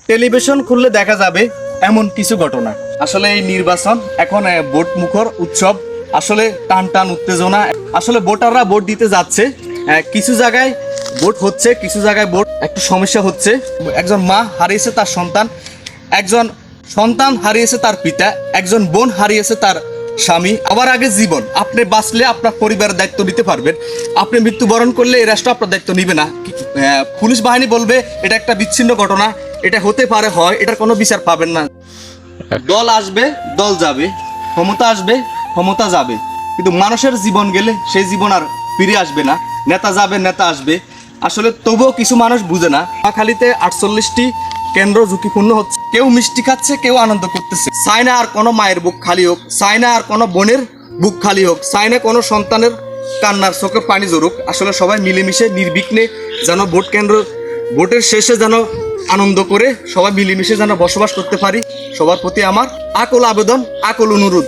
Television খুললে দেখা যাবে এমন কিছু ঘটনা। আসলে এই নির্বাচন এখন ভোট মুখর উৎসব, আসলে টান টান উত্তেজনা। আসলে ভোটাররা ভোট দিতে যাচ্ছে, কিছু জায়গায় ভোট হচ্ছে, কিছু জায়গায় ভোট একটু সমস্যা হচ্ছে। একজন মা হারিয়েছে তার সন্তান, একজন সন্তান হারিয়েছে তার পিতা, একজন বোন হারিয়েছে তার স্বামী। আবার আগে জীবন, আপনি বাঁচলে আপনার পরিবারের দায়িত্ব নিতে পারবেন, আপনি মৃত্যুবরণ করলে এই রাষ্ট্র আপনার দায়িত্ব নিবে না। পুলিশ বাহিনী বলবে এটা একটা বিচ্ছিন্ন ঘটনা, এটা হতে পারে, হয়, এটার কোনো বিচার পাবেন না। দল আসবে, দল যাবে, ক্ষমতা আসবে, ক্ষমতা যাবে, কিন্তু মানুষের জীবন গেলে সেই জীবন আর ফিরে আসবে না। নেতা যাবে, নেতা আসবে। আসলে তবুও কিছু মানুষ বুঝে না। নোয়াখালীতে 48টি কেন্দ্র ঝুঁকিপূর্ণ হচ্ছে, কেউ মিষ্টি খাচ্ছে, কেউ আনন্দ করতেছে। চায় না আর কোনো মায়ের বুক খালি হোক, চায় না আর কোনো বোনের বুক খালি হোক, চায় না কোনো সন্তানের কান্নার চোখে পানি জড়ুক। আসলে সবাই মিলেমিশে নির্বিঘ্নে যেন ভোট কেন্দ্র, ভোটের শেষে যেন আনন্দ করে সবাই মিলেমিশে যেন বসবাস করতে পারি। সবার প্রতি আমার আকুল আবেদন, আকুল অনুরোধ।